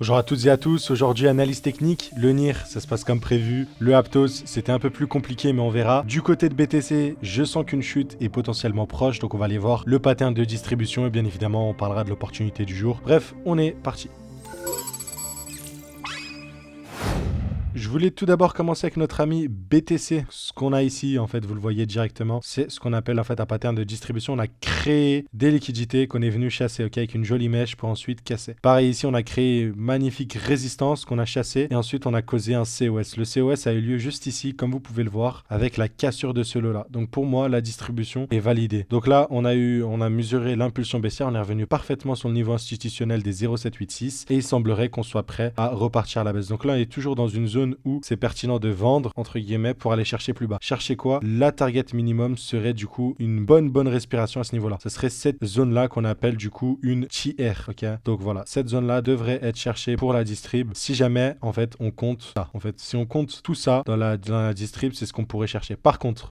Bonjour à toutes et à tous, aujourd'hui analyse technique, le NIR ça se passe comme prévu, le Aptos c'était un peu plus compliqué mais on verra. Du côté de BTC, je sens qu'une chute est potentiellement proche donc on va aller voir le pattern de distribution et bien évidemment on parlera de l'opportunité du jour. Bref, on est parti. Je voulais tout d'abord commencer avec notre ami BTC. Ce qu'on a ici, en fait, vous le voyez directement, c'est ce qu'on appelle en fait un pattern de distribution. On a créé des liquidités qu'on est venu chasser, ok, avec une jolie mèche pour ensuite casser. Pareil ici, on a créé une magnifique résistance qu'on a chassée et ensuite on a causé un COS. Le COS a eu lieu juste ici, comme vous pouvez le voir, avec la cassure de ce lot-là. Donc pour moi, la distribution est validée. Donc là, on a mesuré l'impulsion baissière, on est revenu parfaitement sur le niveau institutionnel des 0,786 et il semblerait qu'on soit prêt à repartir à la baisse. Donc là, on est toujours dans une zone où c'est pertinent de vendre entre guillemets pour aller chercher plus bas. Chercher quoi? La target minimum serait du coup une bonne respiration à ce niveau-là. Ce serait cette zone-là qu'on appelle du coup une TR, ok? Donc voilà, cette zone-là devrait être cherchée pour la distrib. Si jamais en fait on compte ça, en fait si on compte tout ça dans la distrib, c'est ce qu'on pourrait chercher. Par contre,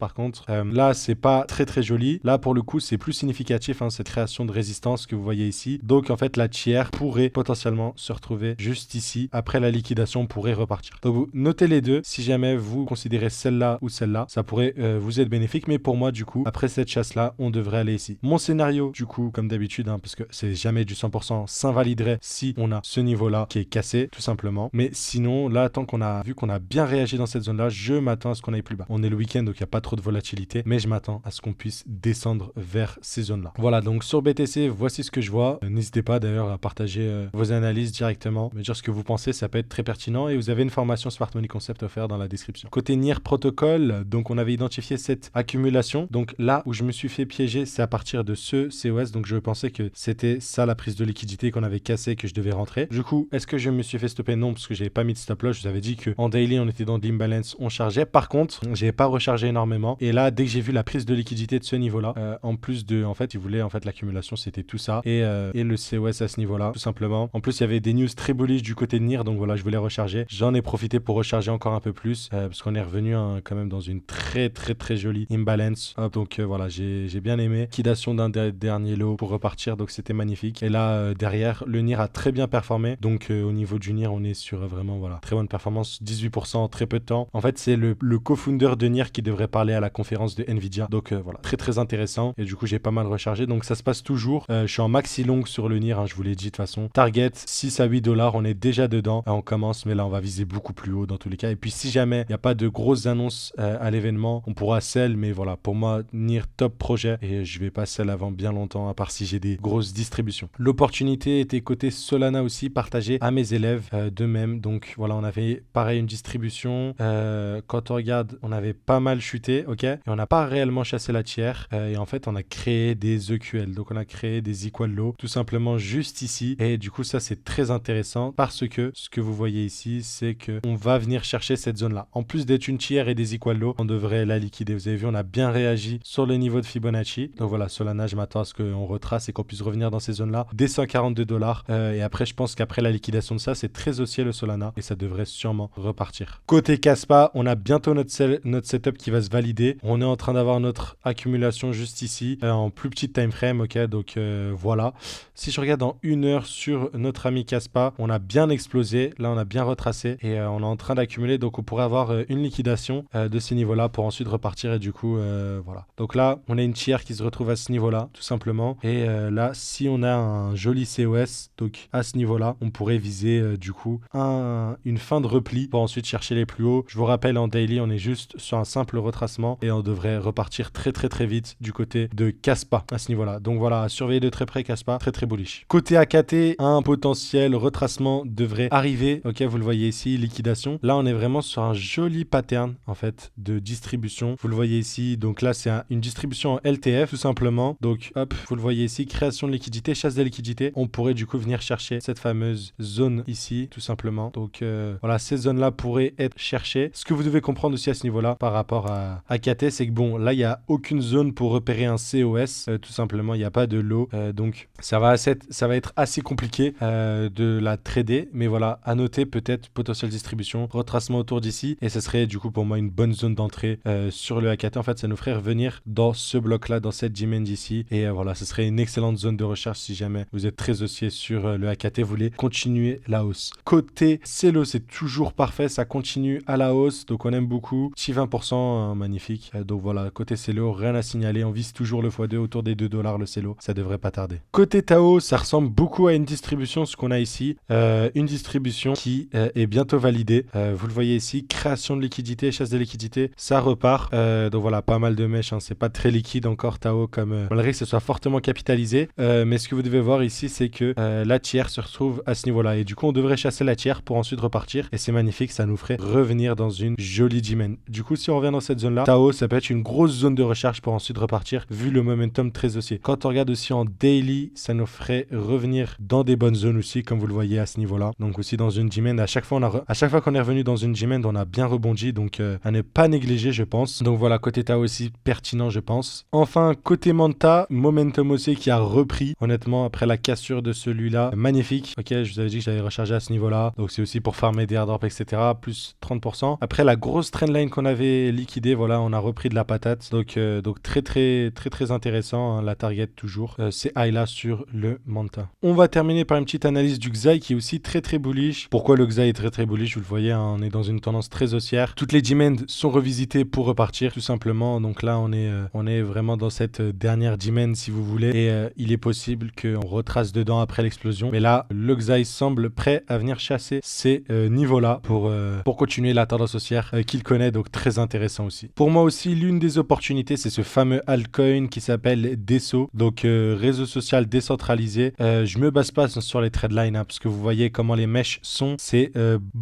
là c'est pas très joli. Là pour le coup c'est plus significatif, hein, cette création de résistance que vous voyez ici. Donc en fait la TR pourrait potentiellement se retrouver juste ici. Après la liquidation, on pourrait repartir. Donc vous notez les deux, si jamais vous considérez celle-là ou celle-là, ça pourrait vous être bénéfique, mais pour moi du coup, après cette chasse-là, on devrait aller ici. Mon scénario, du coup, comme d'habitude, hein, parce que c'est jamais du 100%, s'invaliderait si on a ce niveau-là qui est cassé, tout simplement. Mais sinon, là, tant qu'on a vu qu'on a bien réagi dans cette zone-là, je m'attends à ce qu'on aille plus bas. On est le week-end, donc il n'y a pas trop de volatilité, mais je m'attends à ce qu'on puisse descendre vers ces zones-là. Voilà, donc sur BTC, voici ce que je vois. N'hésitez pas d'ailleurs à partager vos analyses directement, me dire ce que vous pensez, ça peut être très pertinent, et vous avez une formation Smart Money Concept offert dans la description. Côté NIR protocole, donc on avait identifié cette accumulation. Donc là où je me suis fait piéger, c'est à partir de ce COS. Donc je pensais que c'était ça la prise de liquidité qu'on avait cassée, que je devais rentrer. Du coup, est-ce que je me suis fait stopper? Non, parce que j'avais pas mis de stop loss. Je vous avais dit qu'en daily, on était dans de l'imbalance, on chargeait. Par contre, j'avais pas rechargé énormément. Et là, dès que j'ai vu la prise de liquidité de ce niveau-là, en plus de, en fait, ils voulaient en fait l'accumulation, c'était tout ça et le COS à ce niveau-là, tout simplement. En plus, il y avait des news très bullish du côté de NIR, donc voilà, je voulais recharger. J'en ai profité pour recharger encore un peu plus parce qu'on est revenu quand même dans une très jolie imbalance. Hop, donc voilà, j'ai bien aimé. Liquidation d'un dernier lot pour repartir, donc c'était magnifique. Et là, derrière, le NIR a très bien performé. Donc au niveau du NIR, on est sur vraiment voilà, très bonne performance, 18% en très peu de temps. En fait, c'est le co-founder de NIR qui devrait parler à la conférence de Nvidia. Donc voilà, très intéressant. Et du coup, j'ai pas mal rechargé. Donc ça se passe toujours. Je suis en maxi long sur le NIR, hein, je vous l'ai dit de toute façon. Target 6 à 8 $, on est déjà dedans. On commence, mais là, on va viser beaucoup plus haut dans tous les cas. Et puis si jamais il n'y a pas de grosses annonces à l'événement, on pourra sell, mais voilà, pour moi, NIR top projet et je vais pas sell avant bien longtemps, à part si j'ai des grosses distributions. L'opportunité était côté Solana aussi, partagée à mes élèves d'eux-mêmes. Donc voilà, on avait pareil une distribution. Quand on regarde, on avait pas mal chuté, ok, et on n'a pas réellement chassé la tiers. Et en fait, on a créé des EQL, donc on a créé des equal low, tout simplement juste ici. Et du coup, ça c'est très intéressant parce que ce que vous voyez ici, c'est que on va venir chercher cette zone-là. En plus d'être une tiers et des equal low, on devrait la liquider. Vous avez vu, on a bien réagi sur le niveau de Fibonacci. Donc voilà, Solana, je m'attends à ce qu'on retrace et qu'on puisse revenir dans ces zones-là dès 142 $. Et après, je pense qu'après la liquidation de ça, c'est très haussier le Solana et ça devrait sûrement repartir. Côté Kaspa, on a bientôt notre setup qui va se valider. On est en train d'avoir notre accumulation juste ici en plus petite time frame, ok, donc voilà. Si je regarde en 1 heure sur notre ami Kaspa, on a bien explosé. Là, on a bien retracé et on est en train d'accumuler. Donc, on pourrait avoir une liquidation de ces niveaux-là pour ensuite repartir. Et du coup, voilà. Donc là, on a une tiers qui se retrouve à ce niveau-là, tout simplement. Et là, si on a un joli COS, donc à ce niveau-là, on pourrait viser du coup une fin de repli pour ensuite chercher les plus hauts. Je vous rappelle, en daily, on est juste sur un simple retracement et on devrait repartir très vite du côté de Kaspa à ce niveau-là. Donc voilà, à surveiller de très près Kaspa, très bullish. Côté AKT, un potentiel retracement devrait arriver. Ok, vous le voyez ici, liquidation. Là, on est vraiment sur un joli pattern en fait de distribution. Vous le voyez ici. Donc là, c'est une distribution en LTF tout simplement. Donc hop, vous le voyez ici, création de liquidité, chasse de liquidité. On pourrait du coup venir chercher cette fameuse zone ici tout simplement. Donc voilà, ces zones-là pourraient être cherchées. Ce que vous devez comprendre aussi à ce niveau-là par rapport à AKT, c'est que bon, là, il n'y a aucune zone pour repérer un COS. Tout simplement, il n'y a pas de lot. Donc ça va être assez compliqué de la trader. Mais voilà, à noter peut-être potentielle distribution distribution, retracement autour d'ici, et ce serait du coup pour moi une bonne zone d'entrée sur le AKT. En fait, ça nous ferait revenir dans ce bloc-là, dans cette G-main d'ici, et voilà, ce serait une excellente zone de recherche si jamais vous êtes très haussier sur le AKT, vous voulez continuer la hausse. Côté CELO, c'est toujours parfait, ça continue à la hausse, donc on aime beaucoup. Petit 20%, magnifique. Donc voilà, côté CELO, rien à signaler, on vise toujours le x2 autour des 2 $ le CELO, ça devrait pas tarder. Côté Tao, ça ressemble beaucoup à une distribution, ce qu'on a ici, une distribution qui est bientôt validée. Vous le voyez ici, création de liquidité, chasse de liquidité, ça repart. Donc voilà, pas mal de mèches, hein. C'est pas très liquide encore Tao, comme malgré que ce soit fortement capitalisé. Mais ce que vous devez voir ici, c'est que la tiers se retrouve à ce niveau-là. Et du coup, on devrait chasser la tiers pour ensuite repartir. Et c'est magnifique, ça nous ferait revenir dans une jolie G-main. Du coup, si on revient dans cette zone-là, Tao, ça peut être une grosse zone de recherche pour ensuite repartir, vu le momentum très haussier. Quand on regarde aussi en daily, ça nous ferait revenir dans des bonnes zones aussi, comme vous le voyez à ce niveau-là. Donc aussi dans une G-main, à chaque fois qu'on est revenu dans une G-main, on a bien rebondi. Donc à ne pas négliger, je pense. Donc voilà, côté Tao aussi, pertinent, je pense. Enfin, côté Manta, momentum aussi qui a repris, honnêtement, après la cassure de celui-là. Magnifique. Ok, je vous avais dit que j'avais rechargé à ce niveau-là. Donc c'est aussi pour farmer des airdrops, etc. Plus 30%. Après la grosse trendline qu'on avait liquidée, voilà, on a repris de la patate. Donc très intéressant, hein, la target toujours. C'est high là sur le Manta. On va terminer par une petite analyse du XAI qui est aussi très bullish. Pourquoi le XAI est très bullish? Vous le voyez, hein, on est dans une tendance très haussière. Toutes les G-mains sont revisitées pour repartir, tout simplement. Donc là, on est vraiment dans cette dernière G-main, si vous voulez. Et il est possible qu'on retrace dedans après l'explosion. Mais là, le XAI semble prêt à venir chasser ces niveaux-là pour continuer la tendance haussière qu'il connaît. Donc très intéressant aussi. Pour moi aussi, l'une des opportunités, c'est ce fameux altcoin qui s'appelle DeSo. Donc réseau social décentralisé. Je me base pas sur les trendlines, hein, parce que vous voyez comment les mèches sont. C'est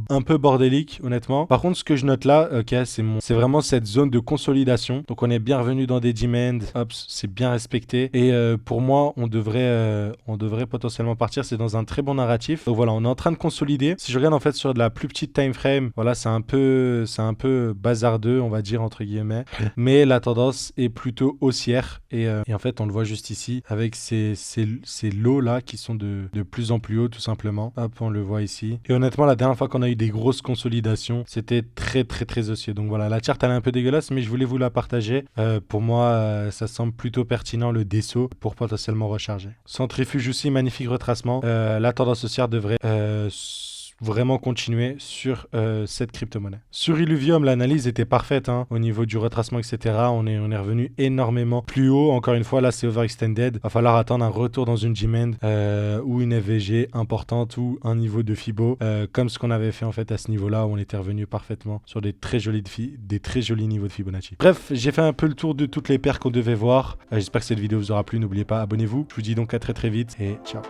un peu bordélique, honnêtement. Par contre, ce que je note là, ok, c'est vraiment cette zone de consolidation. Donc on est bien revenu dans des demand. Hop, c'est bien respecté. Et pour moi, on devrait potentiellement partir. C'est dans un très bon narratif. Donc voilà, on est en train de consolider. Si je regarde en fait sur de la plus petite time frame, voilà, c'est un peu bazardeux, on va dire entre guillemets. Mais la tendance est plutôt haussière. Et en fait, on le voit juste ici avec ces lots là qui sont de plus en plus hauts, tout simplement. Hop, on le voit ici. Et honnêtement, la dernière fois qu'on a eu des grosses consolidations, c'était très haussier. Donc voilà, la charte elle est un peu dégueulasse, mais je voulais vous la partager. Pour moi, ça semble plutôt pertinent le DeSo pour potentiellement recharger. Centrifuge aussi, magnifique retracement. La tendance haussière devrait vraiment continuer sur cette crypto-monnaie. Sur Illuvium, l'analyse était parfaite, hein, au niveau du retracement, etc. On est revenu énormément plus haut. Encore une fois, là, c'est overextended. Va falloir attendre un retour dans une G-main ou une FVG importante ou un niveau de Fibo, comme ce qu'on avait fait en fait à ce niveau-là, où on était revenu parfaitement sur des très jolis niveaux de Fibonacci. Bref, j'ai fait un peu le tour de toutes les paires qu'on devait voir. J'espère que cette vidéo vous aura plu. N'oubliez pas, abonnez-vous. Je vous dis donc à très vite et ciao.